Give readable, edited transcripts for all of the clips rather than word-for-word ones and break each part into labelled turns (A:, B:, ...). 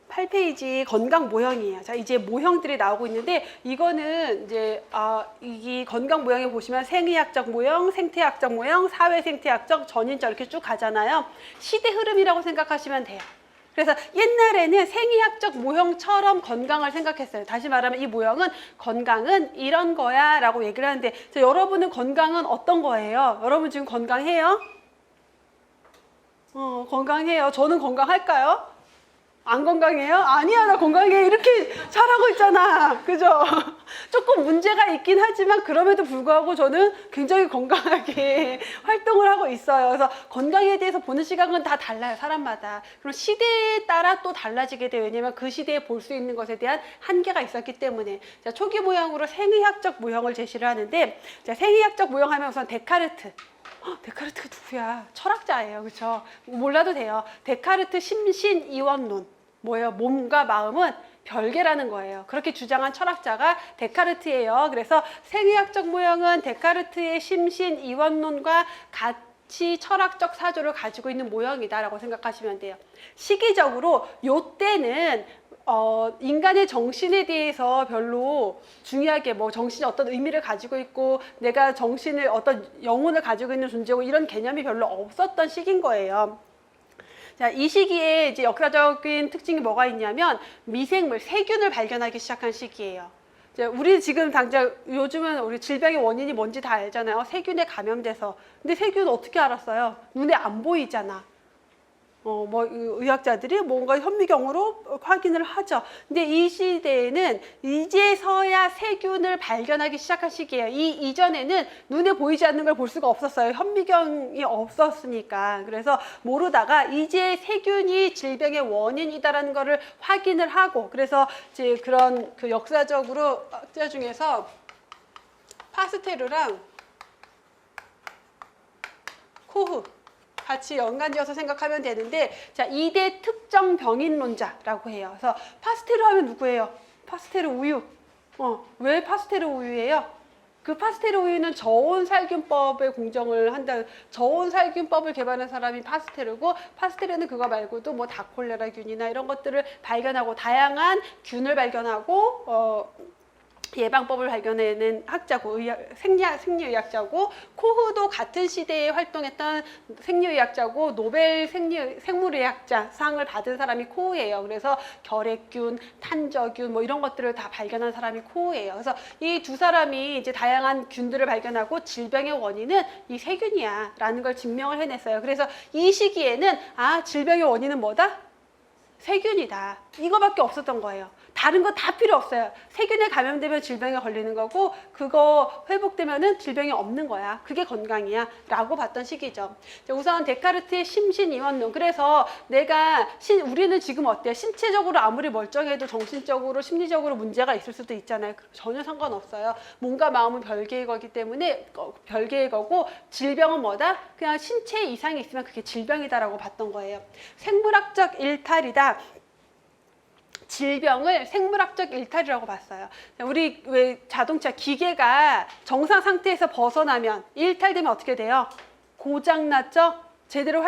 A: 8페이지 건강 모형이에요. 자, 이제 모형들이 나오고 있는데 이거는 이제 이 건강 모형에 보시면 생의학적 모형, 생태학적 모형, 사회생태학적, 전인적 이렇게 쭉 가잖아요. 시대 흐름이라고 생각하시면 돼요. 그래서 옛날에는 생의학적 모형처럼 건강을 생각했어요. 다시 말하면 이 모형은 건강은 이런 거야 라고 얘기를 하는데 자, 여러분은 건강은 어떤 거예요? 여러분 지금 건강해요? 건강해요. 저는 건강할까요? 안 건강해요? 아니야, 나 건강해. 이렇게 잘하고 있잖아. 그죠? 조금 문제가 있긴 하지만 그럼에도 불구하고 저는 굉장히 건강하게 활동을 하고 있어요. 그래서 건강에 대해서 보는 시각은 다 달라요, 사람마다. 그럼 시대에 따라 또 달라지게 돼요. 왜냐면 그 시대에 볼 수 있는 것에 대한 한계가 있었기 때문에. 자, 초기 모형으로 생의학적 모형을 제시를 하는데, 자, 생의학적 모형 하면 우선 데카르트. 데카르트가 누구야? 철학자예요. 그렇죠? 몰라도 돼요. 데카르트 심신이원론. 뭐예요? 몸과 마음은 별개라는 거예요. 그렇게 주장한 철학자가 데카르트예요. 그래서 생의학적 모형은 데카르트의 심신이원론과 같이 철학적 사조를 가지고 있는 모형이다라고 생각하시면 돼요. 시기적으로 요때는 인간의 정신에 대해서 별로 중요하게 뭐 정신이 어떤 의미를 가지고 있고 내가 정신을 어떤 영혼을 가지고 있는 존재고 이런 개념이 별로 없었던 시기인 거예요. 자, 이 시기에 이제 역사적인 특징이 뭐가 있냐면 미생물, 세균을 발견하기 시작한 시기예요. 우리 지금 당장 요즘은 우리 질병의 원인이 뭔지 다 알잖아요. 세균에 감염돼서. 근데 세균은 어떻게 알았어요? 눈에 안 보이잖아. 의학자들이 뭔가 현미경으로 확인을 하죠. 근데 이 시대에는 이제서야 세균을 발견하기 시작한 시기예요. 이 이전에는 눈에 보이지 않는 걸 볼 수가 없었어요. 현미경이 없었으니까. 그래서 모르다가 이제 세균이 질병의 원인이다라는 거를 확인을 하고, 그래서 이제 그런 그 역사적으로 학자 중에서 파스테르랑 코흐 같이 연관지어서 생각하면 되는데, 자, 2대 특정 병인론자라고 해요. 그래서 파스테르 하면 누구예요? 파스테르 우유. 왜 파스테르 우유예요? 그 파스테르 우유는 저온 살균법에 공정을 한다. 저온 살균법을 개발한 사람이 파스테르고, 파스테르는 그거 말고도 뭐 다콜레라균이나 이런 것들을 발견하고 다양한 균을 발견하고 예방법을 발견해낸 학자고 생리의학자고, 코흐도 같은 시대에 활동했던 생리의학자고 노벨 생물의학자 상을 받은 사람이 코흐예요. 그래서 결핵균, 탄저균 뭐 이런 것들을 다 발견한 사람이 코흐예요. 그래서 이 두 사람이 이제 다양한 균들을 발견하고 질병의 원인은 이 세균이야 라는 걸 증명을 해냈어요. 그래서 이 시기에는 질병의 원인은 뭐다? 세균이다. 이거밖에 없었던 거예요. 다른 거 다 필요 없어요. 세균에 감염되면 질병에 걸리는 거고, 그거 회복되면은 질병이 없는 거야. 그게 건강이야 라고 봤던 시기죠. 우선 데카르트의 심신이원론. 그래서 우리는 지금 어때요? 신체적으로 아무리 멀쩡해도 정신적으로 심리적으로 문제가 있을 수도 있잖아요. 전혀 상관없어요. 몸과 마음은 별개의 거기 때문에 별개의 거고, 질병은 뭐다? 그냥 신체 이상이 있으면 그게 질병이다라고 봤던 거예요. 생물학적 일탈이다. 질병을 생물학적 일탈이라고 봤어요. 우리 왜 자동차 기계가 정상 상태에서 벗어나면 일탈되면 어떻게 돼요? 고장났죠? 제대로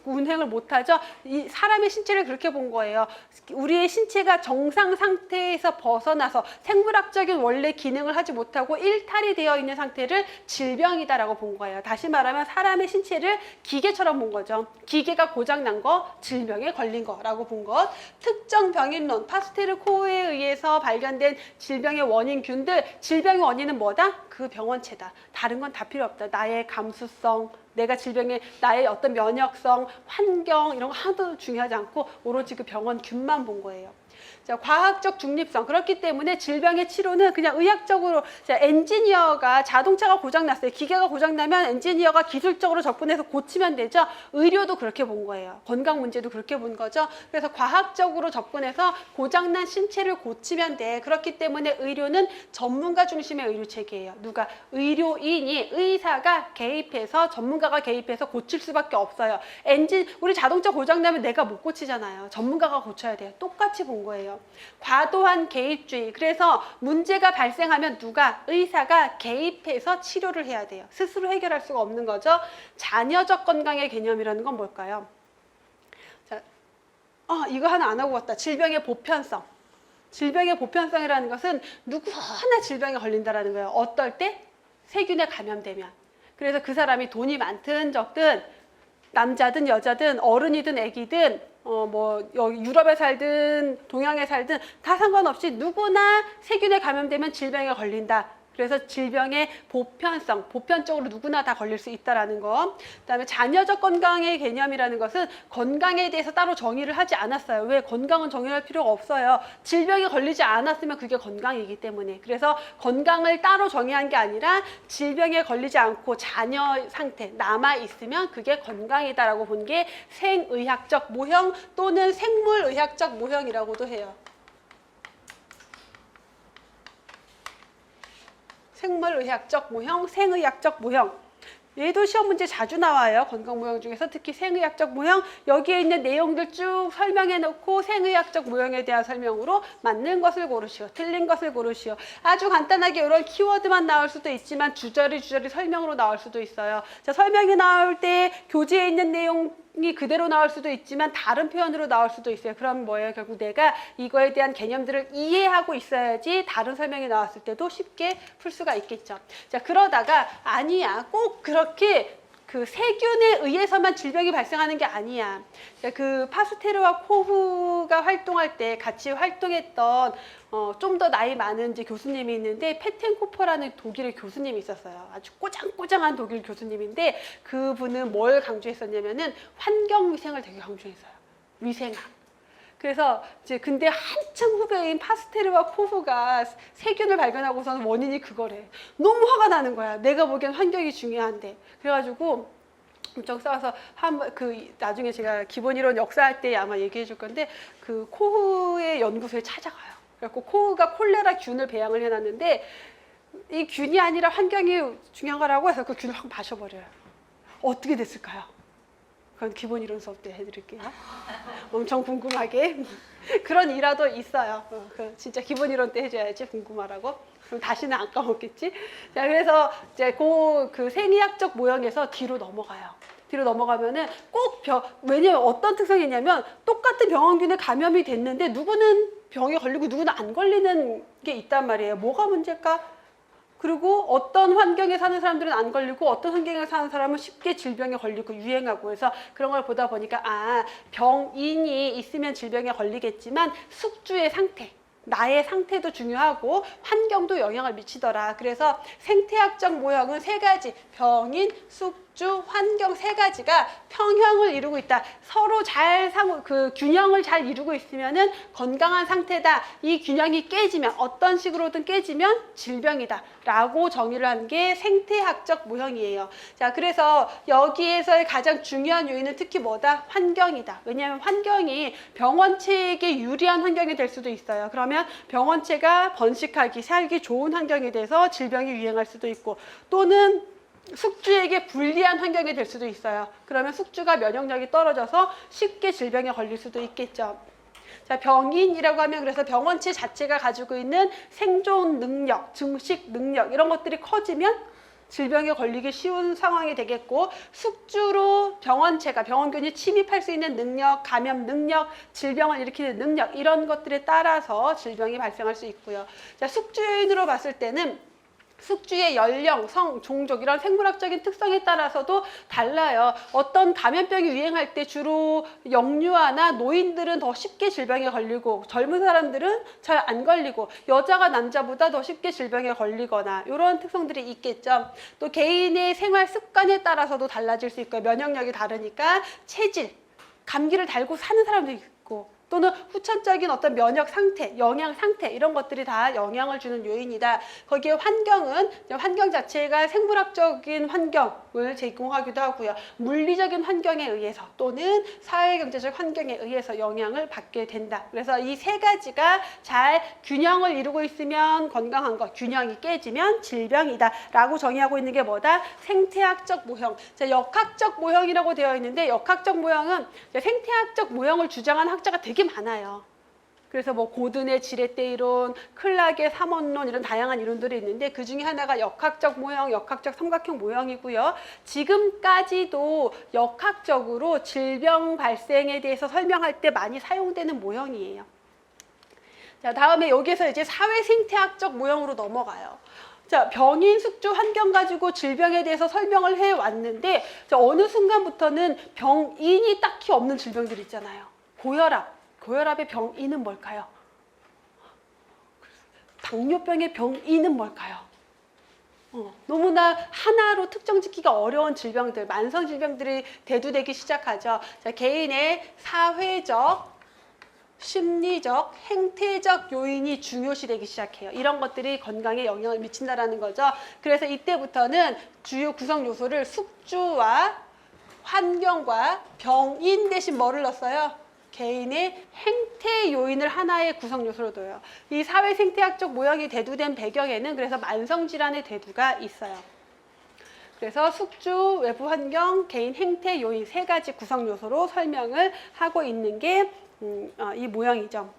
A: 운행을 못하죠? 이 사람의 신체를 그렇게 본 거예요. 우리의 신체가 정상 상태에서 벗어나서 생물학적인 원래 기능을 하지 못하고 일탈이 되어 있는 상태를 질병이다라고 본 거예요. 다시 말하면 사람의 신체를 기계처럼 본 거죠. 기계가 고장난 거, 질병에 걸린 거라고 본 것. 특정 병인론, 파스테르 코흐에 의해서 발견된 질병의 원인균들, 질병의 원인은 뭐다? 그 병원체다. 다른 건 다 필요 없다. 나의 감수성, 내가 질병에 나의 어떤 면역성, 환경 이런 거 하나도 중요하지 않고 오로지 그 병원 균만 본 거예요. 자, 과학적 중립성. 그렇기 때문에 질병의 치료는 그냥 의학적으로, 자, 엔지니어가 자동차가 고장났어요. 기계가 고장나면 엔지니어가 기술적으로 접근해서 고치면 되죠. 의료도 그렇게 본 거예요. 건강 문제도 그렇게 본 거죠. 그래서 과학적으로 접근해서 고장난 신체를 고치면 돼. 그렇기 때문에 의료는 전문가 중심의 의료 체계예요. 누가? 의료인이, 의사가 개입해서, 전문가가 개입해서 고칠 수밖에 없어요. 우리 자동차 고장나면 내가 못 고치잖아요. 전문가가 고쳐야 돼요. 똑같이 본 거예요. 과도한 개입주의. 그래서 문제가 발생하면 누가? 의사가 개입해서 치료를 해야 돼요. 스스로 해결할 수가 없는 거죠. 자녀적 건강의 개념이라는 건 뭘까요? 자, 이거 하나 안 하고 왔다. 질병의 보편성. 질병의 보편성이라는 것은 누구나 질병에 걸린다라는 거예요. 어떨 때? 세균에 감염되면. 그래서 그 사람이 돈이 많든 적든 남자든 여자든 어른이든 애기든 여기 유럽에 살든 동양에 살든 다 상관없이 누구나 세균에 감염되면 질병에 걸린다. 그래서 질병의 보편성, 보편적으로 누구나 다 걸릴 수 있다라는 거. 그다음에 자녀적 건강의 개념이라는 것은 건강에 대해서 따로 정의를 하지 않았어요. 왜? 건강은 정의할 필요가 없어요. 질병에 걸리지 않았으면 그게 건강이기 때문에. 그래서 건강을 따로 정의한 게 아니라 질병에 걸리지 않고 자녀 상태 남아 있으면 그게 건강이다라고 본 게 생의학적 모형 또는 생물의학적 모형이라고도 해요. 생물의학적 모형, 생의학적 모형. 얘도 시험 문제 자주 나와요. 건강 모형 중에서 특히 생의학적 모형. 여기에 있는 내용들 쭉 설명해 놓고 생의학적 모형에 대한 설명으로 맞는 것을 고르시오. 틀린 것을 고르시오. 아주 간단하게 이런 키워드만 나올 수도 있지만 주저리 설명으로 나올 수도 있어요. 자, 설명이 나올 때 교재에 있는 내용이 그대로 나올 수도 있지만 다른 표현으로 나올 수도 있어요. 그럼 뭐예요? 결국 내가 이거에 대한 개념들을 이해하고 있어야지 다른 설명이 나왔을 때도 쉽게 풀 수가 있겠죠. 자, 그러다가 아니야. 꼭 그렇게 그 세균에 의해서만 질병이 발생하는 게 아니야. 그 파스테르와 코흐가 활동할 때 같이 활동했던 좀 더 나이 많은 이제 교수님이 있는데 페텐코퍼라는 독일의 교수님이 있었어요. 아주 꼬장꼬장한 독일 교수님인데 그분은 뭘 강조했었냐면은 환경위생을 되게 강조했어요. 위생학. 그래서 이제 근데 한참 후배인 파스테르와 코흐가 세균을 발견하고서는 원인이 그거래. 너무 화가 나는 거야. 내가 보기엔 환경이 중요한데. 그래가지고 엄청 싸워서 나중에 제가 기본 이론 역사할 때 아마 얘기해 줄 건데 그 코흐의 연구소에 찾아가요. 그래갖고 코흐가 콜레라 균을 배양을 해놨는데 이 균이 아니라 환경이 중요한 거라고 해서 그 균을 확 마셔버려요. 어떻게 됐을까요? 그건 기본 이론 수업 때 해드릴게요. 엄청 궁금하게. 그런 일화도 있어요. 진짜 기본 이론 때 해줘야지 궁금하라고. 그럼 다시는 안 까먹겠지. 자, 그래서 이제 그 생의학적 모형에서 뒤로 넘어가요. 뒤로 넘어가면은 왜냐면 어떤 특성이 있냐면 똑같은 병원균에 감염이 됐는데 누구는 병에 걸리고 누구는 안 걸리는 게 있단 말이에요. 뭐가 문제일까? 그리고 어떤 환경에 사는 사람들은 안 걸리고 어떤 환경에 사는 사람은 쉽게 질병에 걸리고 유행하고 해서 그런 걸 보다 보니까 병인이 있으면 질병에 걸리겠지만 숙주의 상태, 나의 상태도 중요하고 환경도 영향을 미치더라. 그래서 생태학적 모형은 세 가지, 병인, 숙주, 환경 세 가지가 평형을 이루고 있다. 서로 균형을 잘 이루고 있으면은 건강한 상태다. 이 균형이 깨지면 어떤 식으로든 깨지면 질병이다. 라고 정의를 한 게 생태학적 모형이에요. 자, 그래서 여기에서의 가장 중요한 요인은 특히 뭐다? 환경이다. 왜냐하면 환경이 병원체에게 유리한 환경이 될 수도 있어요. 그러면 병원체가 번식하기, 살기 좋은 환경이 돼서 질병이 유행할 수도 있고 또는 숙주에게 불리한 환경이 될 수도 있어요. 그러면 숙주가 면역력이 떨어져서 쉽게 질병에 걸릴 수도 있겠죠. 자, 병인이라고 하면 그래서 병원체 자체가 가지고 있는 생존 능력, 증식 능력 이런 것들이 커지면 질병에 걸리기 쉬운 상황이 되겠고 숙주로 병원균이 침입할 수 있는 능력, 감염 능력, 질병을 일으키는 능력 이런 것들에 따라서 질병이 발생할 수 있고요. 자, 숙주인으로 봤을 때는 숙주의 연령, 성, 종족 이런 생물학적인 특성에 따라서도 달라요. 어떤 감염병이 유행할 때 주로 영유아나 노인들은 더 쉽게 질병에 걸리고 젊은 사람들은 잘 안 걸리고 여자가 남자보다 더 쉽게 질병에 걸리거나 이런 특성들이 있겠죠. 또 개인의 생활 습관에 따라서도 달라질 수 있고요. 면역력이 다르니까 체질, 감기를 달고 사는 사람도 있고 또는 후천적인 어떤 면역 상태, 영양 상태 이런 것들이 다 영향을 주는 요인이다. 거기에 환경은 환경 자체가 생물학적인 환경을 제공하기도 하고요. 물리적인 환경에 의해서 또는 사회경제적 환경에 의해서 영향을 받게 된다. 그래서 이 세 가지가 잘 균형을 이루고 있으면 건강한 것, 균형이 깨지면 질병이다 라고 정의하고 있는 게 뭐다? 생태학적 모형. 자, 역학적 모형이라고 되어 있는데 역학적 모형은 생태학적 모형을 주장한 학자가 되게 많아요. 그래서 뭐 고든의 지렛대 이론, 클락의 삼원론 이런 다양한 이론들이 있는데 그 중에 하나가 역학적 모형, 역학적 삼각형 모형이고요. 지금까지도 역학적으로 질병 발생에 대해서 설명할 때 많이 사용되는 모형이에요. 자, 다음에 여기서 이제 사회 생태학적 모형으로 넘어가요. 자, 병인, 숙주, 환경 가지고 질병에 대해서 설명을 해왔는데 자, 어느 순간부터는 병인이 딱히 없는 질병들 있잖아요. 고혈압, 고혈압의 병인은 뭘까요? 당뇨병의 병인은 뭘까요? 너무나 하나로 특정 짓기가 어려운 질병들, 만성 질병들이 대두되기 시작하죠. 자, 개인의 사회적, 심리적, 행태적 요인이 중요시되기 시작해요. 이런 것들이 건강에 영향을 미친다라는 거죠. 그래서 이때부터는 주요 구성 요소를 숙주와 환경과 병인 대신 뭐를 넣었어요? 개인의 행태 요인을 하나의 구성 요소로 둬요. 이 사회 생태학적 모형이 대두된 배경에는 그래서 만성 질환의 대두가 있어요. 그래서 숙주, 외부 환경, 개인 행태 요인 세 가지 구성 요소로 설명을 하고 있는 게 이 모형이죠.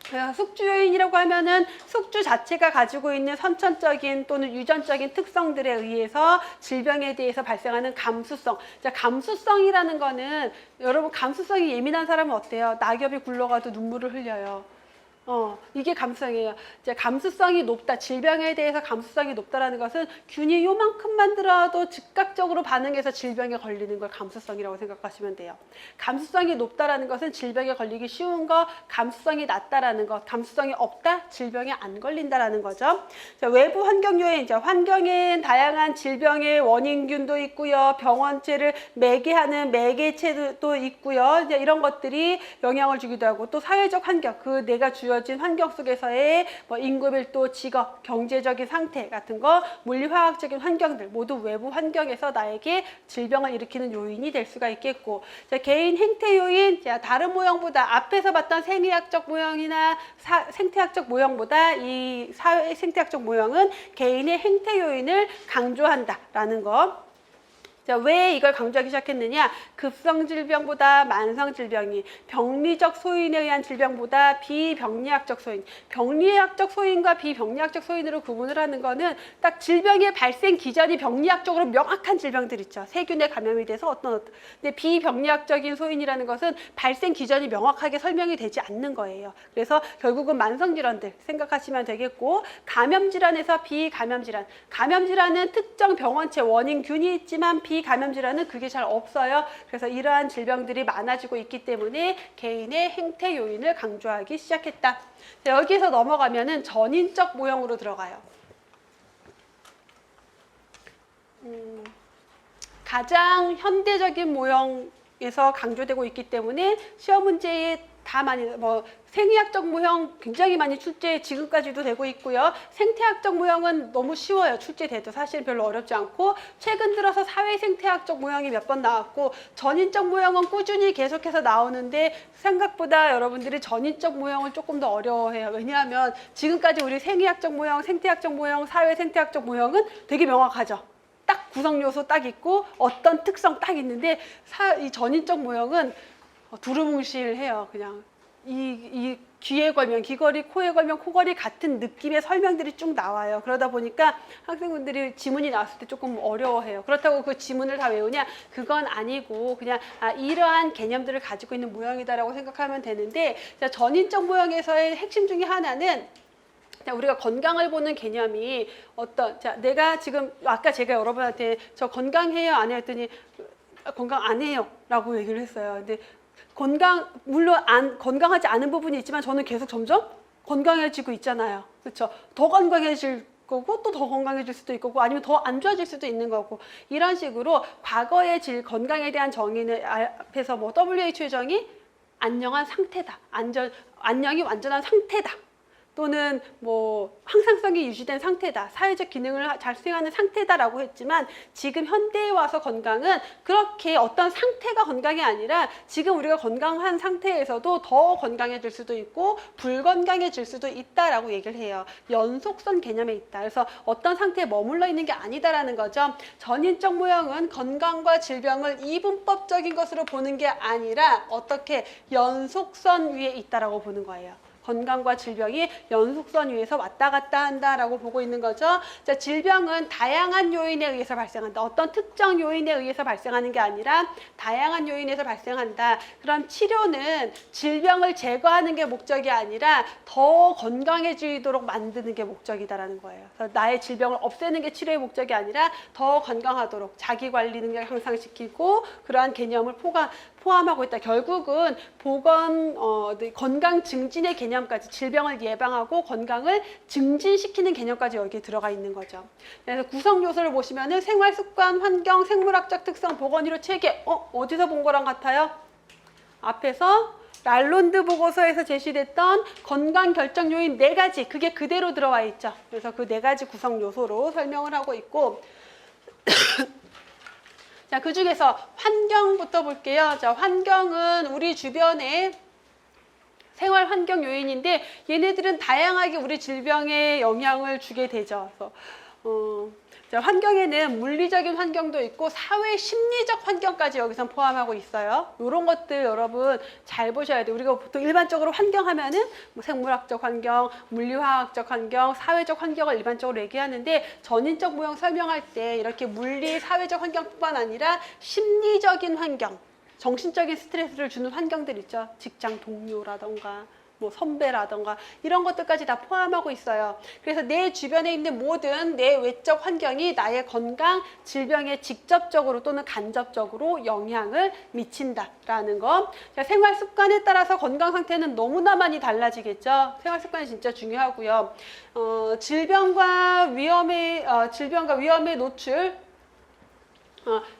A: 그래서 숙주 요인이라고 하면은 숙주 자체가 가지고 있는 선천적인 또는 유전적인 특성들에 의해서 질병에 대해서 발생하는 감수성. 자, 감수성이라는 거는 여러분 감수성이 예민한 사람은 어때요? 낙엽이 굴러가도 눈물을 흘려요. 이게 감수성이에요. 이제 감수성이 높다, 질병에 대해서 감수성이 높다라는 것은 균이 요만큼만 들어도 즉각적으로 반응해서 질병에 걸리는 걸 감수성이라고 생각하시면 돼요. 감수성이 높다라는 것은 질병에 걸리기 쉬운 거, 감수성이 낮다라는 것, 감수성이 없다, 질병에 안 걸린다라는 거죠. 자, 외부 환경 요인, 환경엔 다양한 질병의 원인균도 있고요, 병원체를 매개하는 매개체도 있고요. 이제 이런 것들이 영향을 주기도 하고 또 사회적 환경, 그 내가 주어진 환경 속에서의 뭐 인구밀도, 직업, 경제적인 상태 같은 거, 물리화학적인 환경들 모두 외부 환경에서 나에게 질병을 일으키는 요인이 될 수가 있겠고, 자, 개인 행태 요인, 자, 다른 모형보다 앞에서 봤던 생리학적 모형이나 생태학적 모형보다 이 사회 생태학적 모형은 개인의 행태 요인을 강조한다라는 거. 자, 왜 이걸 강조하기 시작했느냐? 급성 질병보다 만성 질병이, 병리적 소인에 의한 질병보다 비병리학적 소인, 병리학적 소인과 비병리학적 소인으로 구분을 하는 거는 딱 질병의 발생 기전이 병리학적으로 명확한 질병들 있죠. 세균에 감염이 돼서 어떤. 근데 비병리학적인 소인이라는 것은 발생 기전이 명확하게 설명이 되지 않는 거예요. 그래서 결국은 만성 질환들 생각하시면 되겠고, 감염 질환에서 비감염 질환. 감염 질환은 특정 병원체 원인균이 있지만 비감염 질환은 그게 잘 없어요. 그래서 이러한 질병들이 많아지고 있기 때문에 개인의 행태 요인을 강조하기 시작했다. 자, 여기서 넘어가면은 전인적 모형으로 들어가요. 가장 현대적인 모형에서 강조되고 있기 때문에 시험 문제에 다 많이 생리학적 모형 굉장히 많이 출제 지금까지도 되고 있고요. 생태학적 모형은 너무 쉬워요. 출제돼도 사실 별로 어렵지 않고, 최근 들어서 사회 생태학적 모형이 몇 번 나왔고, 전인적 모형은 꾸준히 계속해서 나오는데 생각보다 여러분들이 전인적 모형을 조금 더 어려워해요. 왜냐하면 지금까지 우리 생리학적 모형, 생태학적 모형, 사회 생태학적 모형은 되게 명확하죠. 딱 구성 요소 딱 있고 어떤 특성 딱 있는데 이 전인적 모형은 두루뭉실해요. 그냥 이 귀에 걸면 귀걸이, 코에 걸면 코걸이 같은 느낌의 설명들이 쭉 나와요. 그러다 보니까 학생분들이 지문이 나왔을 때 조금 어려워해요. 그렇다고 그 지문을 다 외우냐? 그건 아니고 그냥 이러한 개념들을 가지고 있는 모형이다라고 생각하면 되는데, 전인적 모형에서의 핵심 중에 하나는 우리가 건강을 보는 개념이 내가 지금 아까 제가 여러분한테 저 건강해요 안 해요 했더니 건강 안 해요 라고 얘기를 했어요. 근데 물론 건강하지 않은 부분이 있지만 저는 계속 점점 건강해지고 있잖아요. 그렇죠? 더 건강해질 거고 또 더 건강해질 수도 있고 아니면 더 안 좋아질 수도 있는 거고, 이런 식으로 과거의 건강에 대한 정의는 앞에서 WHO의 정의 안녕한 상태다. 안녕이 완전한 상태다. 또는 항상성이 유지된 상태다, 사회적 기능을 잘 수행하는 상태다라고 했지만, 지금 현대에 와서 건강은 그렇게 어떤 상태가 건강이 아니라 지금 우리가 건강한 상태에서도 더 건강해질 수도 있고 불건강해질 수도 있다라고 얘기를 해요. 연속선 개념에 있다. 그래서 어떤 상태에 머물러 있는 게 아니다라는 거죠. 전인적 모형은 건강과 질병을 이분법적인 것으로 보는 게 아니라 어떻게 연속선 위에 있다라고 보는 거예요. 건강과 질병이 연속선 위에서 왔다 갔다 한다라고 보고 있는 거죠. 자, 질병은 다양한 요인에 의해서 발생한다. 어떤 특정 요인에 의해서 발생하는 게 아니라 다양한 요인에서 발생한다. 그럼 치료는 질병을 제거하는 게 목적이 아니라 더 건강해지도록 만드는 게 목적이다라는 거예요. 그래서 나의 질병을 없애는 게 치료의 목적이 아니라 더 건강하도록 자기 관리 능력을 향상시키고 그러한 개념을 포함하고 있다. 결국은 건강 증진의 개념까지 질병을 예방하고 건강을 증진시키는 개념까지 여기에 들어가 있는 거죠. 그래서 구성 요소를 보시면은 생활 습관, 환경, 생물학적 특성, 보건의료 체계. 어디서 본 거랑 같아요? 앞에서 랄론드 보고서에서 제시됐던 건강 결정 요인 4가지, 그게 그대로 들어와 있죠. 그래서 그 4가지 구성 요소로 설명을 하고 있고 자, 그 중에서 환경부터 볼게요. 자, 환경은 우리 주변에 생활 환경 요인인데 얘네들은 다양하게 우리 질병에 영향을 주게 되죠. 그래서 자, 환경에는 물리적인 환경도 있고 사회 심리적 환경까지 여기서 포함하고 있어요. 이런 것들 여러분 잘 보셔야 돼요. 우리가 보통 일반적으로 환경 하면은 뭐 생물학적 환경, 물리화학적 환경, 사회적 환경을 일반적으로 얘기하는데 전인적 모형 설명할 때 이렇게 물리, 사회적 환경뿐만 아니라 심리적인 환경, 정신적인 스트레스를 주는 환경들 있죠. 직장 동료라던가 뭐 선배라던가 이런 것들까지 다 포함하고 있어요. 그래서 내 주변에 있는 모든 내 외적 환경이 나의 건강, 질병에 직접적으로 또는 간접적으로 영향을 미친다라는 거. 자, 생활 습관에 따라서 건강 상태는 너무나 많이 달라지겠죠. 생활 습관이 진짜 중요하고요. 질병과 위험에 노출,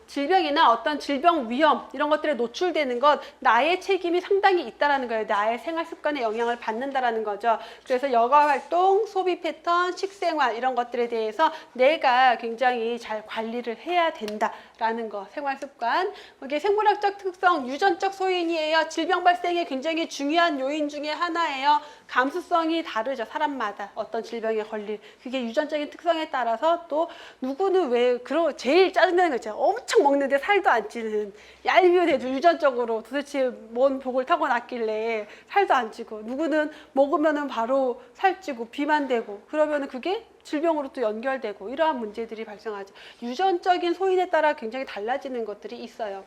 A: 질병이나 어떤 질병 위험 이런 것들에 노출되는 것 나의 책임이 상당히 있다라는 거예요. 나의 생활 습관에 영향을 받는다라는 거죠. 그래서 여가 활동, 소비 패턴, 식생활 이런 것들에 대해서 내가 굉장히 잘 관리를 해야 된다라는 거. 생활 습관. 이게 생물학적 특성, 유전적 소인이에요. 질병 발생에 굉장히 중요한 요인 중에 하나예요. 감수성이 다르죠. 사람마다 어떤 질병에 걸릴 그게 유전적인 특성에 따라서 또 누구는 왜 제일 짜증나는 거 있잖아요. 엄청 먹는데 살도 안 찌는 얄미운 애도 유전적으로 도대체 뭔 복을 타고났길래 살도 안 찌고 누구는 먹으면은 바로 살찌고 비만 되고 그러면은 그게 질병으로 또 연결되고 이러한 문제들이 발생하죠. 유전적인 소인에 따라 굉장히 달라지는 것들이 있어요.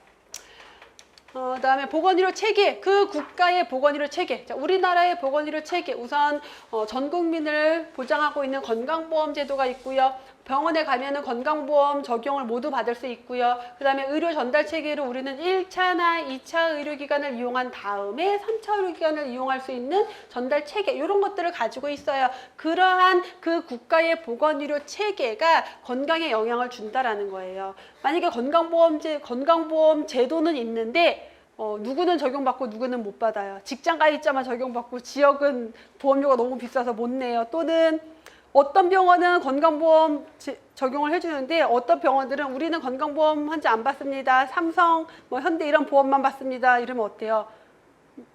A: 그다음에 보건의료 체계, 그 국가의 보건의료 체계. 자, 우리나라의 보건의료 체계, 우선 전 국민을 보장하고 있는 건강보험 제도가 있고요. 병원에 가면은 건강보험 적용을 모두 받을 수 있고요. 그다음에 의료 전달 체계로 우리는 1차나 2차 의료기관을 이용한 다음에 3차 의료기관을 이용할 수 있는 전달 체계 이런 것들을 가지고 있어요. 그러한 그 국가의 보건의료 체계가 건강에 영향을 준다라는 거예요. 만약에 건강보험 제도는 있는데 누구는 적용받고 누구는 못 받아요. 직장 가입자만 적용받고 지역은 보험료가 너무 비싸서 못 내요. 또는 어떤 병원은 건강보험 적용을 해주는데 어떤 병원들은 우리는 건강보험 환자 안 받습니다. 삼성, 뭐 현대 이런 보험만 받습니다. 이러면 어때요?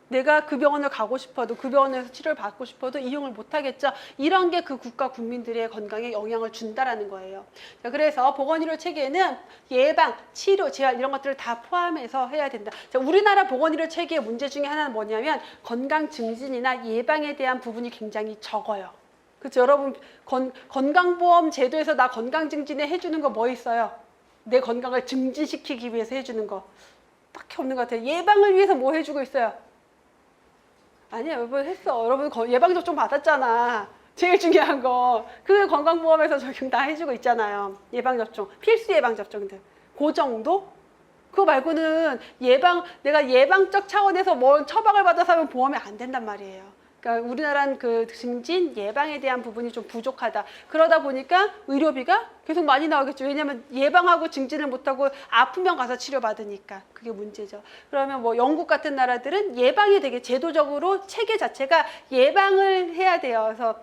A: 내가 그 병원을 가고 싶어도 그 병원에서 치료를 받고 싶어도 이용을 못 하겠죠. 이런 게 그 국가 국민들의 건강에 영향을 준다라는 거예요. 자, 그래서 보건의료 체계는 예방, 치료, 재활 이런 것들을 다 포함해서 해야 된다. 자, 우리나라 보건의료 체계의 문제 중에 하나는 뭐냐면 건강 증진이나 예방에 대한 부분이 굉장히 적어요. 그렇죠. 여러분 건강보험 제도에서 나 건강 증진에 해주는 거 뭐 있어요? 내 건강을 증진시키기 위해서 해주는 거 딱히 없는 것 같아요. 예방을 위해서 뭐 해주고 있어요? 아니야, 여러분 했어. 여러분 예방접종 받았잖아. 제일 중요한 거. 그 건강보험에서 적용 다 해주고 있잖아요. 예방접종, 필수 예방접종들. 그 정도? 그거 말고는 내가 예방적 차원에서 뭐 처방을 받아서 하면 보험이 안 된단 말이에요. 그러니까 우리나라는 그 증진 예방에 대한 부분이 좀 부족하다. 그러다 보니까 의료비가 계속 많이 나오겠죠. 왜냐하면 예방하고 증진을 못하고 아프면 가서 치료받으니까 그게 문제죠. 그러면 뭐 영국 같은 나라들은 예방이 되게 제도적으로 체계 자체가 예방을 해야 돼요. 그래서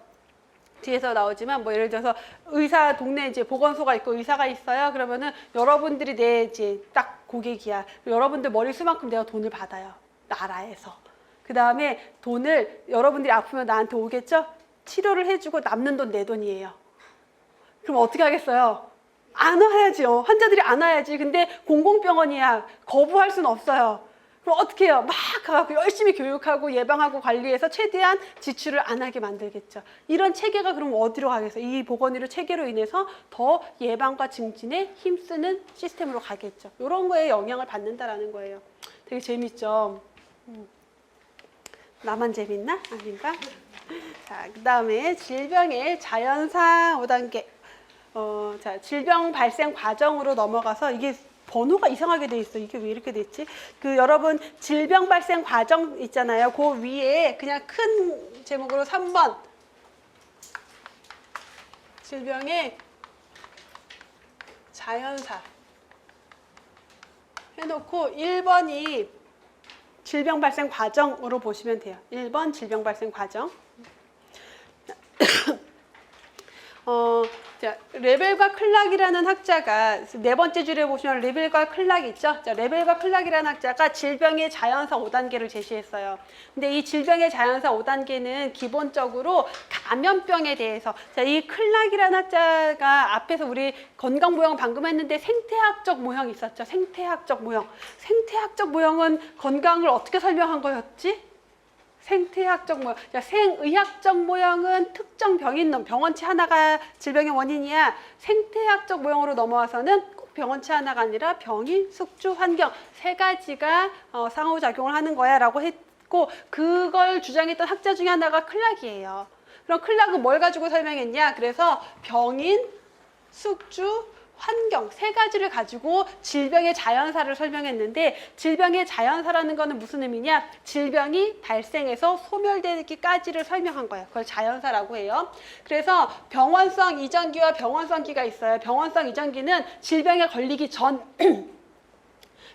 A: 뒤에서 나오지만 뭐 예를 들어서 의사 동네 이제 보건소가 있고 의사가 있어요. 그러면은 여러분들이 내 이제 딱 고객이야. 여러분들 머리수만큼 내가 돈을 받아요. 나라에서. 그 다음에 돈을 여러분들이 아프면 나한테 오겠죠? 치료를 해주고 남는 돈 내 돈이에요. 그럼 어떻게 하겠어요? 안 와야죠. 환자들이 안 와야지. 근데 공공병원이야. 거부할 수는 없어요. 그럼 어떻게 해요? 막 가갖고 열심히 교육하고 예방하고 관리해서 최대한 지출을 안 하게 만들겠죠. 이런 체계가 그럼 어디로 가겠어요? 이 보건의료 체계로 인해서 더 예방과 증진에 힘쓰는 시스템으로 가겠죠. 이런 거에 영향을 받는다라는 거예요. 되게 재밌죠? 나만 재밌나? 아닌가? 자, 그 다음에 질병의 자연상 5단계. 자, 질병 발생 과정으로 넘어가서 이게 번호가 이상하게 돼 있어. 이게 왜 이렇게 됐지? 여러분 질병 발생 과정 있잖아요. 그 위에 그냥 큰 제목으로 3번 질병의 자연사 해놓고 1번이 질병 발생 과정으로 보시면 돼요. 1번 질병 발생 과정. 자, 레벨과 클락이라는 학자가 네 번째 줄에 보시면 레벨과 클락 있죠? 자, 레벨과 클락이라는 학자가 질병의 자연사 5단계를 제시했어요. 근데 이 질병의 자연사 5단계는 기본적으로 감염병에 대해서, 자, 이 클락이라는 학자가 앞에서 우리 건강 모형 방금 했는데 생태학적 모형 있었죠? 생태학적 모형. 생태학적 모형은 건강을 어떻게 설명한 거였지? 생태학적 모형, 생의학적 모형은 특정 병인 병원치 하나가 질병의 원인이야. 생태학적 모형으로 넘어와서는 꼭 병원치 하나가 아니라 병인, 숙주, 환경 세 가지가 상호작용을 하는 거야 라고 했고, 그걸 주장했던 학자 중에 하나가 클락이에요. 그럼 클락은 뭘 가지고 설명했냐? 그래서 병인, 숙주, 환경 세 가지를 가지고 질병의 자연사를 설명했는데, 질병의 자연사라는 거는 무슨 의미냐? 질병이 발생해서 소멸되기까지를 설명한 거예요. 그걸 자연사라고 해요. 그래서 병원성 이전기와 병원성기가 있어요. 병원성 이전기는 질병에 걸리기 전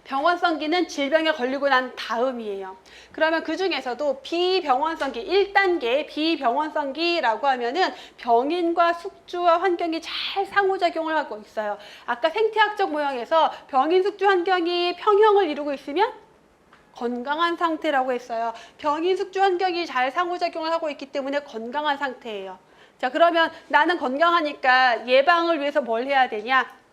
A: 병원성기는 질병에 걸리고 난 다음이에요. 그러면 그 중에서도 비병원성기 1단계 비병원성기라고 하면은 병인과 숙주와 환경이 잘 상호작용을 하고 있어요. 아까 생태학적 모형에서 병인, 숙주, 환경이 평형을 이루고 있으면 건강한 상태라고 했어요. 병인, 숙주, 환경이 잘 상호작용을 하고 있기 때문에 건강한 상태예요. 자, 그러면 나는 건강하니까 예방을 위해서 뭘 해야 되냐?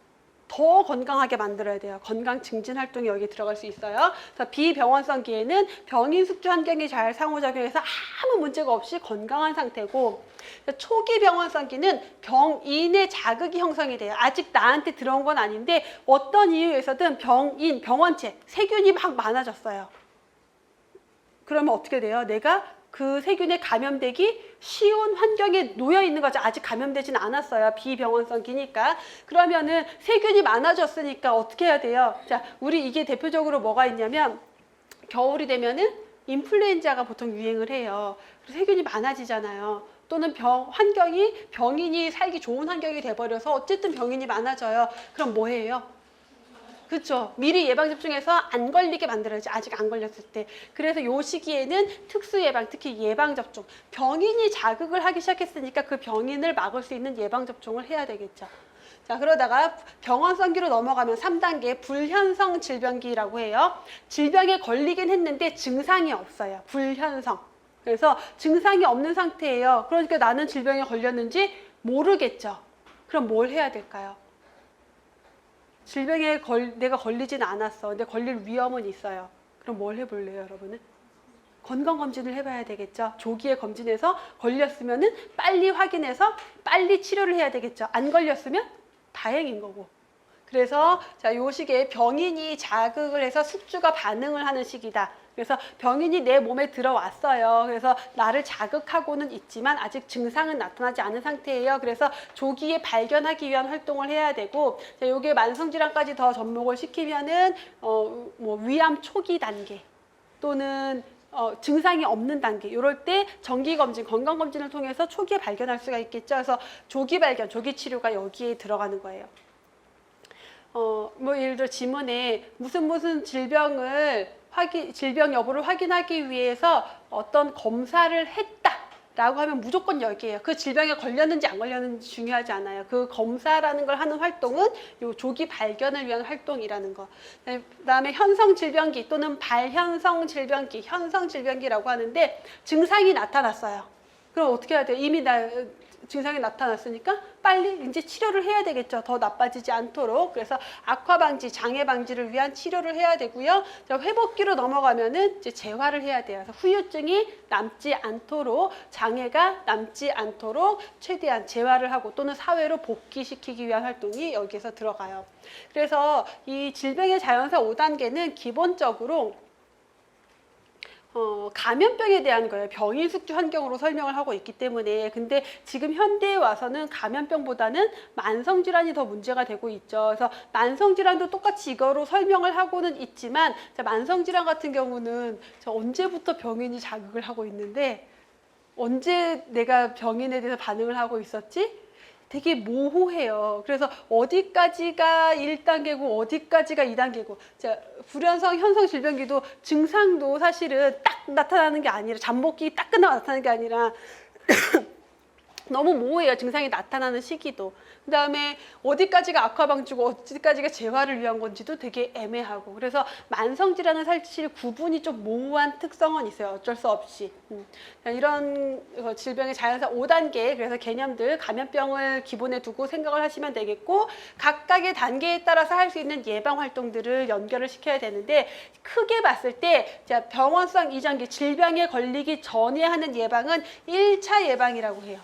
A: 더 건강하게 만들어야 돼요. 건강 증진 활동이 여기 들어갈 수 있어요. 그래서 비병원성기에는 병인, 숙주, 환경이 잘 상호작용해서 아무 문제가 없이 건강한 상태고, 초기 병원성기는 병인의 자극이 형성이 돼요. 아직 나한테 들어온 건 아닌데 어떤 이유에서든 병인, 병원체, 세균이 막 많아졌어요. 그러면 어떻게 돼요? 내가 그 세균에 감염되기 쉬운 환경에 놓여 있는 거죠. 아직 감염되진 않았어요. 비병원성기니까. 그러면은 세균이 많아졌으니까 어떻게 해야 돼요? 자, 우리 이게 대표적으로 뭐가 있냐면, 겨울이 되면은 인플루엔자가 보통 유행을 해요. 그래서 세균이 많아지잖아요. 또는 환경이 병인이 살기 좋은 환경이 돼버려서 어쨌든 병인이 많아져요. 그럼 뭐 해요? 그렇죠. 미리 예방접종해서 안 걸리게 만들어야지. 아직 안 걸렸을 때. 그래서 요 시기에는 특수예방, 특히 예방접종. 병인이 자극을 하기 시작했으니까 그 병인을 막을 수 있는 예방접종을 해야 되겠죠. 자, 그러다가 병원성기로 넘어가면 3단계 불현성 질병기라고 해요. 질병에 걸리긴 했는데 증상이 없어요. 불현성. 그래서 증상이 없는 상태예요. 그러니까 나는 질병에 걸렸는지 모르겠죠. 그럼 뭘 해야 될까요? 질병에 내가 걸리진 않았어. 근데 걸릴 위험은 있어요. 그럼 뭘 해볼래요, 여러분은? 건강검진을 해봐야 되겠죠. 조기에 검진해서 걸렸으면은 빨리 확인해서 빨리 치료를 해야 되겠죠. 안 걸렸으면 다행인 거고. 그래서 자, 요 시기에 병인이 자극을 해서 숙주가 반응을 하는 시기다. 그래서 병인이 내 몸에 들어왔어요. 그래서 나를 자극하고는 있지만 아직 증상은 나타나지 않은 상태예요. 그래서 조기에 발견하기 위한 활동을 해야 되고, 자, 요게 만성질환까지 더 접목을 시키면은 뭐 위암 초기 단계 또는 증상이 없는 단계, 이럴 때 정기검진, 건강검진을 통해서 초기에 발견할 수가 있겠죠. 그래서 조기 발견, 조기 치료가 여기에 들어가는 거예요. 뭐 예를 들어 지문에 무슨 질병 여부를 확인하기 위해서 어떤 검사를 했다라고 하면 무조건 여기에요. 그 질병에 걸렸는지 안 걸렸는지 중요하지 않아요. 그 검사라는 걸 하는 활동은 요 조기 발견을 위한 활동이라는 거. 그다음에 현성 질병기 또는 발현성 질병기, 현성 질병기라고 하는데 증상이 나타났어요. 그럼 어떻게 해야 돼요? 이미 증상이 나타났으니까 빨리 이제 치료를 해야 되겠죠. 더 나빠지지 않도록. 그래서 악화 방지, 장애 방지를 위한 치료를 해야 되고요. 자, 회복기로 넘어가면은 이제 재활을 해야 돼요. 그래서 후유증이 남지 않도록, 장애가 남지 않도록 최대한 재활을 하고 또는 사회로 복귀시키기 위한 활동이 여기에서 들어가요. 그래서 이 질병의 자연사 5단계는 기본적으로 감염병에 대한 거예요. 병인 숙주 환경으로 설명을 하고 있기 때문에. 근데 지금 현대에 와서는 감염병보다는 만성질환이 더 문제가 되고 있죠. 그래서 만성질환도 똑같이 이거로 설명을 하고는 있지만, 만성질환 같은 경우는 언제부터 병인이 자극을 하고 있는데 언제 내가 병인에 대해서 반응을 하고 있었지? 되게 모호해요. 그래서 어디까지가 1단계고 어디까지가 2단계고, 불연성 현성 질병기도 증상도 사실은 딱 나타나는 게 아니라, 잠복기 딱 끝나고 나타나는 게 아니라 너무 모호해요. 증상이 나타나는 시기도. 그 다음에 어디까지가 악화 방지고 어디까지가 재활을 위한 건지도 되게 애매하고. 그래서 만성질환은 사실 구분이 좀 모호한 특성은 있어요. 어쩔 수 없이. 이런 질병의 자연사 5단계, 그래서 개념들, 감염병을 기본에 두고 생각을 하시면 되겠고, 각각의 단계에 따라서 할 수 있는 예방 활동들을 연결을 시켜야 되는데, 크게 봤을 때 병원성 이전기, 질병에 걸리기 전에 하는 예방은 1차 예방이라고 해요.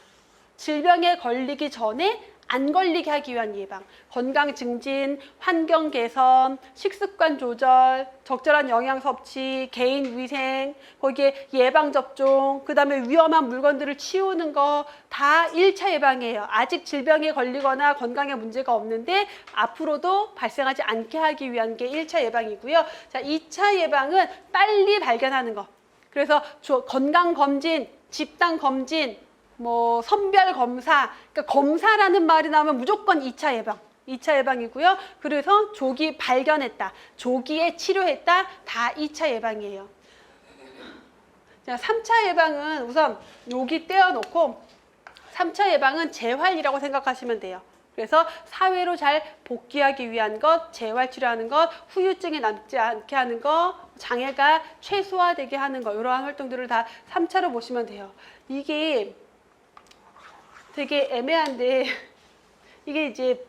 A: 질병에 걸리기 전에 안 걸리게 하기 위한 예방, 건강 증진, 환경 개선, 식습관 조절, 적절한 영양 섭취, 개인 위생, 거기에 예방 접종, 그 다음에 위험한 물건들을 치우는 거 다 1차 예방이에요. 아직 질병에 걸리거나 건강에 문제가 없는데 앞으로도 발생하지 않게 하기 위한 게 1차 예방이고요. 자, 2차 예방은 빨리 발견하는 거. 그래서 건강 검진, 집단 검진, 뭐 선별 검사, 그러니까 검사라는 말이 나오면 무조건 2차 예방. 2차 예방이고요. 그래서 조기 발견했다, 조기에 치료했다, 다 2차 예방이에요. 자, 3차 예방은 우선 여기 떼어놓고 3차 예방은 재활이라고 생각하시면 돼요. 그래서 사회로 잘 복귀하기 위한 것, 재활 치료하는 것, 후유증이 남지 않게 하는 것, 장애가 최소화되게 하는 것, 이러한 활동들을 다 3차로 보시면 돼요. 이게 되게 애매한데, 이게 이제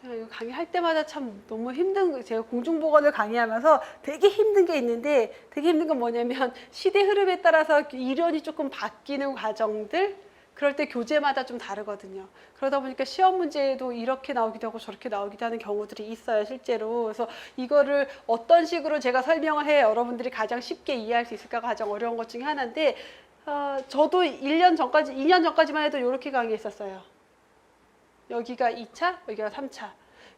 A: 제가 이거 강의할 때마다 참 너무 힘든, 제가 공중보건을 강의하면서 되게 힘든 게 있는데, 되게 힘든 건 뭐냐면 시대 흐름에 따라서 이론이 조금 바뀌는 과정들, 그럴 때 교재마다 좀 다르거든요. 그러다 보니까 시험 문제도 이렇게 나오기도 하고 저렇게 나오기도 하는 경우들이 있어요, 실제로. 그래서 이거를 어떤 식으로 제가 설명을 해야 여러분들이 가장 쉽게 이해할 수 있을까 가장 어려운 것 중에 하나인데, 저도 1년 전까지, 2년 전까지만 해도 이렇게 강의했었어요. 여기가 2차, 여기가 3차.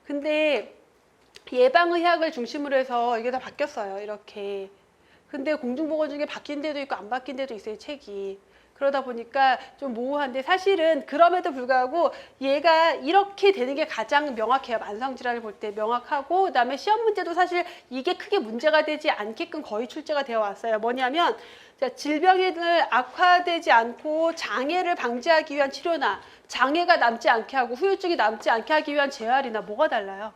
A: 근데 예방의학을 중심으로 해서 이게 다 바뀌었어요, 이렇게. 근데 공중보건 중에 바뀐 데도 있고 안 바뀐 데도 있어요, 책이. 그러다 보니까 좀 모호한데, 사실은 그럼에도 불구하고 얘가 이렇게 되는 게 가장 명확해요. 만성질환을 볼 때 명확하고, 그다음에 시험 문제도 사실 이게 크게 문제가 되지 않게끔 거의 출제가 되어 왔어요. 뭐냐면 질병을 악화되지 않고 장애를 방지하기 위한 치료나 장애가 남지 않게 하고 후유증이 남지 않게 하기 위한 재활이나 뭐가 달라요?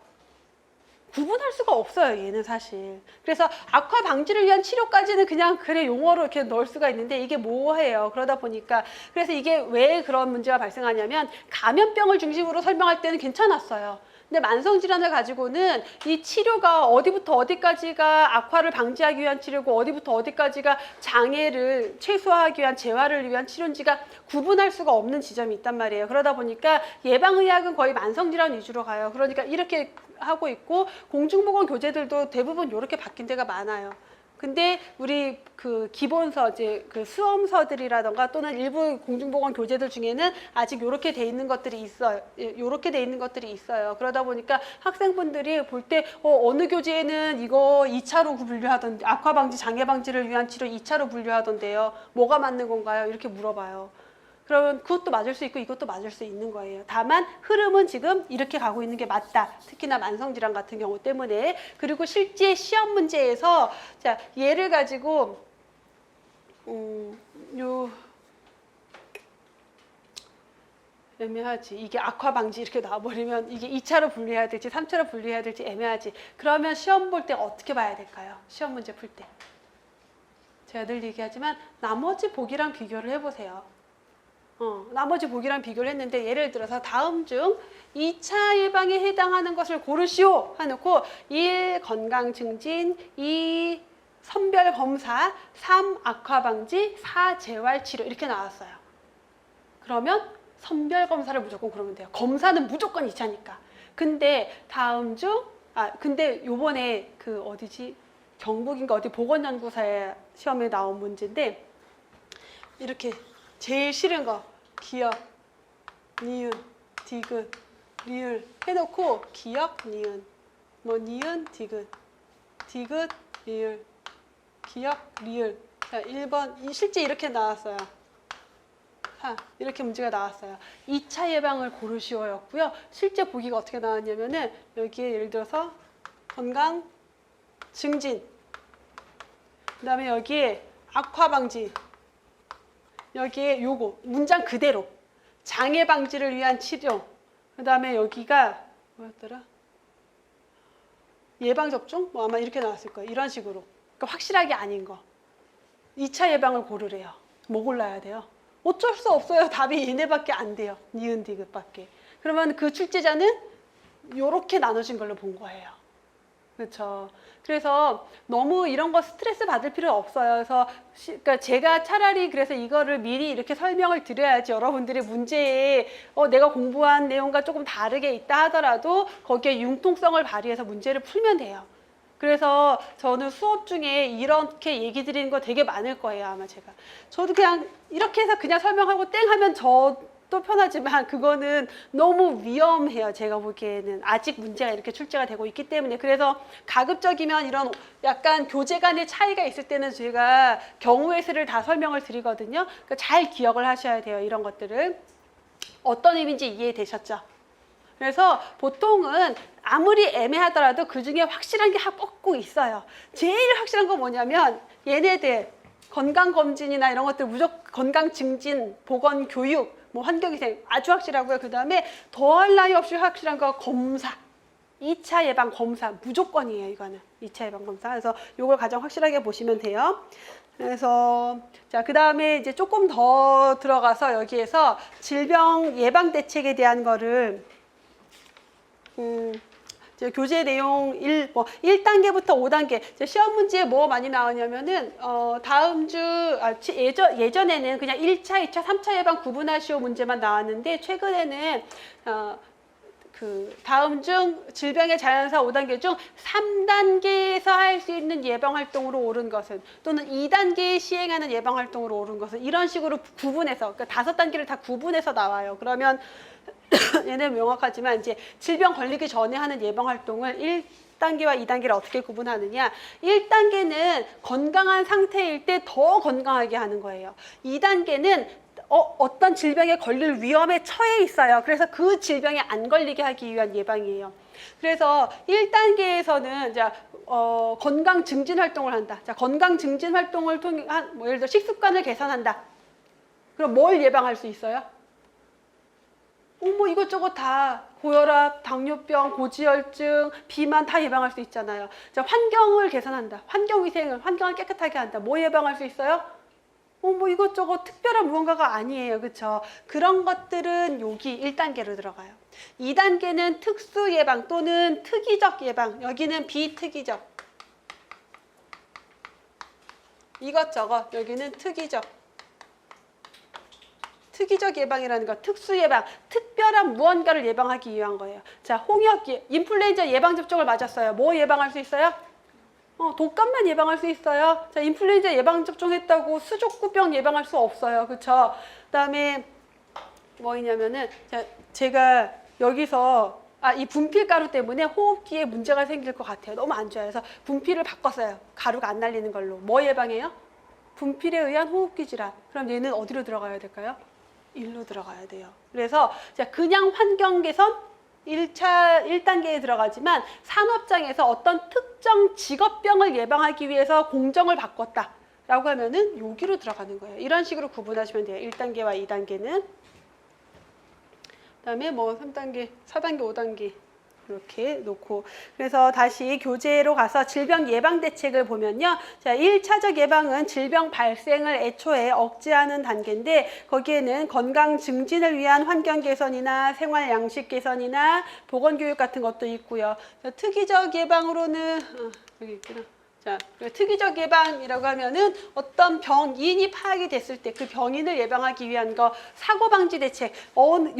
A: 구분할 수가 없어요, 얘는 사실. 그래서 악화 방지를 위한 치료까지는 그냥 그래 용어로 이렇게 넣을 수가 있는데, 이게 모호해요. 그러다 보니까. 그래서 이게 왜 그런 문제가 발생하냐면, 감염병을 중심으로 설명할 때는 괜찮았어요. 근데 만성질환을 가지고는 이 치료가 어디부터 어디까지가 악화를 방지하기 위한 치료고 어디부터 어디까지가 장애를 최소화하기 위한 재활을 위한 치료인지가 구분할 수가 없는 지점이 있단 말이에요. 그러다 보니까 예방의학은 거의 만성질환 위주로 가요. 그러니까 이렇게 하고 있고, 공중보건 교재들도 대부분 이렇게 바뀐 데가 많아요. 근데 우리 그 기본서, 이제 그 수험서들이라던가 또는 일부 공중보건 교재들 중에는 아직 이렇게 돼 있는 것들이 있어요. 이렇게 돼 있는 것들이 있어요. 그러다 보니까 학생분들이 볼 때 어느 교재에는 이거 2차로 분류하던데, 악화 방지, 장애 방지를 위한 치료 2차로 분류하던데요. 뭐가 맞는 건가요? 이렇게 물어봐요. 그러면 그것도 맞을 수 있고 이것도 맞을 수 있는 거예요. 다만 흐름은 지금 이렇게 가고 있는 게 맞다. 특히나 만성질환 같은 경우 때문에. 그리고 실제 시험 문제에서 자, 얘를 가지고 애매하지. 이게 악화 방지 이렇게 나와버리면 이게 2차로 분류해야 될지 3차로 분류해야 될지 애매하지. 그러면 시험 볼 때 어떻게 봐야 될까요? 시험 문제 풀 때. 제가 늘 얘기하지만 나머지 보기랑 비교를 해보세요. 나머지 보기랑 비교를 했는데 예를 들어서 다음 중 2차 예방에 해당하는 것을 고르시오 해놓고 1. 건강 증진, 2. 선별 검사, 3. 악화 방지, 4. 재활 치료 이렇게 나왔어요. 그러면 선별 검사를 무조건 고르면 돼요. 검사는 무조건 2차니까. 근데 다음 중 근데 요번에 그 어디지? 경북인가 어디 보건연구사 시험에 나온 문제인데 이렇게 제일 싫은 거 기억, 니은, 디귿, 리을 해놓고 기억, 니은, 뭐 니은, 디귿, 디귿, 리을, 기억, 리을. 자, 1번 실제 이렇게 나왔어요. 이렇게 문제가 나왔어요. 2차 예방을 고르시오였고요. 실제 보기가 어떻게 나왔냐면은 여기에 예를 들어서 건강 증진, 그 다음에 여기에 악화 방지, 여기에 요거 문장 그대로 장애 방지를 위한 치료, 그 다음에 여기가 뭐였더라? 예방 접종? 뭐 아마 이렇게 나왔을 거예요. 이런 식으로. 그러니까 확실하게 아닌 거. 2차 예방을 고르래요. 뭐 골라야 돼요? 어쩔 수 없어요. 답이 얘네밖에 안 돼요. 니은 디귿밖에. 그러면 그 출제자는 이렇게 나눠진 걸로 본 거예요. 그렇죠. 그래서 너무 이런 거 스트레스 받을 필요 없어요. 그래서 그러니까 제가 차라리 그래서 이거를 미리 이렇게 설명을 드려야지 여러분들이 문제에 내가 공부한 내용과 조금 다르게 있다 하더라도 거기에 융통성을 발휘해서 문제를 풀면 돼요. 그래서 저는 수업 중에 이렇게 얘기 드리는 거 되게 많을 거예요. 아마 제가. 저도 그냥 이렇게 해서 그냥 설명하고 땡 하면 저도 편하지만 그거는 너무 위험해요. 제가 보기에는. 아직 문제가 이렇게 출제가 되고 있기 때문에. 그래서 가급적이면 이런 약간 교재 간의 차이가 있을 때는 제가 경우의 수를 다 설명을 드리거든요. 그러니까 잘 기억을 하셔야 돼요. 이런 것들을. 어떤 의미인지 이해되셨죠? 그래서 보통은 아무리 애매하더라도 그 중에 확실한 게 꼭 있어요. 제일 확실한 건 뭐냐면 얘네들 건강검진이나 이런 것들 무조건 건강증진, 보건교육, 뭐 환경위생 아주 확실하고요. 그 다음에 더할 나위 없이 확실한 거 검사. 2차 예방 검사 무조건이에요. 이거는 2차 예방 검사. 그래서 이걸 가장 확실하게 보시면 돼요. 그래서 자, 그 다음에 이제 조금 더 들어가서 여기에서 질병 예방 대책에 대한 거를 교재 내용 1단계부터 5단계. 시험 문제에 뭐 많이 나오냐면은, 다음 주, 예전에는 그냥 1차, 2차, 3차 예방 구분하시오 문제만 나왔는데, 최근에는, 다음 중 질병의 자연사 5단계 중 3단계에서 할 수 있는 예방활동으로 옳은 것은 또는 2단계에 시행하는 예방활동으로 옳은 것은 이런 식으로 구분해서 그러니까 5단계를 다 구분해서 나와요. 그러면 얘는 명확하지만 이제 질병 걸리기 전에 하는 예방활동을 1단계와 2단계를 어떻게 구분하느냐. 1단계는 건강한 상태일 때 더 건강하게 하는 거예요. 2단계는 어떤 질병에 걸릴 위험에 처해 있어요. 그래서 그 질병에 안 걸리게 하기 위한 예방이에요. 그래서 1단계에서는 건강 증진 활동을 한다. 자, 건강 증진 활동을 통해 뭐 예를 들어 식습관을 개선한다. 그럼 뭘 예방할 수 있어요? 뭐 이것저것 다 고혈압, 당뇨병, 고지혈증, 비만 다 예방할 수 있잖아요. 자, 환경을 개선한다. 환경을 깨끗하게 한다. 뭐 예방할 수 있어요? 뭐 이것저것 특별한 무언가가 아니에요. 그렇죠? 그런 것들은 여기 1단계로 들어가요. 2단계는 특수 예방 또는 특이적 예방. 여기는 비특이적. 이것저것. 여기는 특이적. 특이적 예방이라는 거, 특수 예방, 특별한 무언가를 예방하기 위한 거예요. 자, 인플루엔자 예방접종을 맞았어요. 뭐 예방할 수 있어요? 독감만 예방할 수 있어요. 자, 인플루엔자 예방접종했다고 수족구병 예방할 수 없어요. 그쵸? 그 다음에 뭐 있냐면은, 제가 여기서, 이 분필가루 때문에 호흡기에 문제가 생길 것 같아요. 너무 안 좋아요. 그래서 분필을 바꿨어요. 가루가 안 날리는 걸로. 뭐 예방해요? 분필에 의한 호흡기 질환. 그럼 얘는 어디로 들어가야 될까요? 1로 들어가야 돼요. 그래서 그냥 환경 개선 1단계에 들어가지만 산업장에서 어떤 특정 직업병을 예방하기 위해서 공정을 바꿨다 라고 하면은 여기로 들어가는 거예요. 이런 식으로 구분하시면 돼요. 1단계와 2단계는. 그 다음에 뭐 3단계, 4단계, 5단계. 이렇게 놓고 그래서 다시 교재로 가서 질병 예방 대책을 보면요. 자, 1차적 예방은 질병 발생을 애초에 억제하는 단계인데 거기에는 건강 증진을 위한 환경 개선이나 생활 양식 개선이나 보건 교육 같은 것도 있고요. 자, 특이적 예방으로는 여기 있구나. 자, 특이적 예방이라고 하면은 어떤 병인이 파악이 됐을 때 그 병인을 예방하기 위한 거 사고 방지 대책.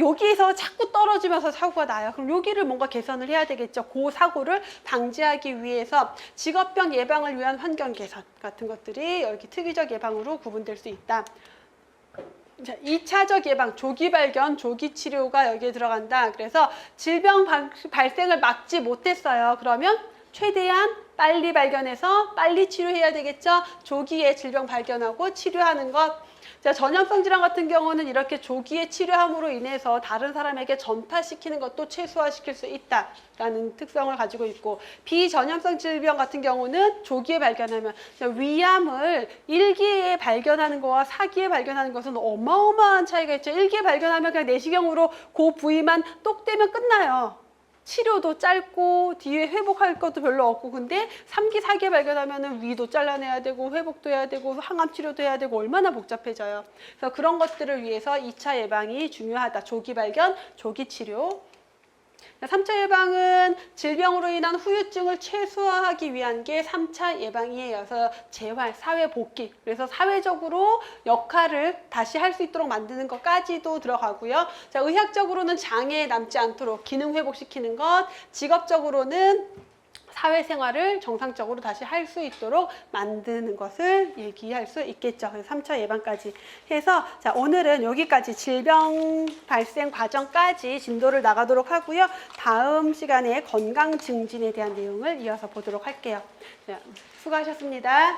A: 여기에서 자꾸 떨어지면서 사고가 나요. 그럼 여기를 뭔가 개선을 해야 되겠죠. 그 사고를 방지하기 위해서 직업병 예방을 위한 환경 개선 같은 것들이 여기 특이적 예방으로 구분될 수 있다. 자, 2차적 예방, 조기 발견, 조기 치료가 여기에 들어간다. 그래서 질병 발생을 막지 못했어요. 그러면 최대한 빨리 발견해서 빨리 치료해야 되겠죠. 조기에 질병 발견하고 치료하는 것. 자, 전염성 질환 같은 경우는 이렇게 조기에 치료함으로 인해서 다른 사람에게 전파시키는 것도 최소화시킬 수 있다라는 특성을 가지고 있고 비전염성 질병 같은 경우는 조기에 발견하면 위암을 1기에 발견하는 거와 4기에 발견하는 것은 어마어마한 차이가 있죠. 1기에 발견하면 그냥 내시경으로 그 부위만 똑 떼면 끝나요. 치료도 짧고 뒤에 회복할 것도 별로 없고 근데 3기, 4기에 발견하면은 위도 잘라내야 되고 회복도 해야 되고 항암 치료도 해야 되고 얼마나 복잡해져요. 그래서 그런 것들을 위해서 2차 예방이 중요하다. 조기 발견, 조기 치료. 3차 예방은 질병으로 인한 후유증을 최소화하기 위한 게 3차 예방이에요. 그래서 재활, 사회 복귀. 그래서 사회적으로 역할을 다시 할 수 있도록 만드는 것까지도 들어가고요. 자, 의학적으로는 장애 남지 않도록 기능 회복시키는 것, 직업적으로는 사회생활을 정상적으로 다시 할 수 있도록 만드는 것을 얘기할 수 있겠죠. 그래서 3차 예방까지 해서 자, 오늘은 여기까지 질병 발생 과정까지 진도를 나가도록 하고요. 다음 시간에 건강 증진에 대한 내용을 이어서 보도록 할게요. 자, 수고하셨습니다.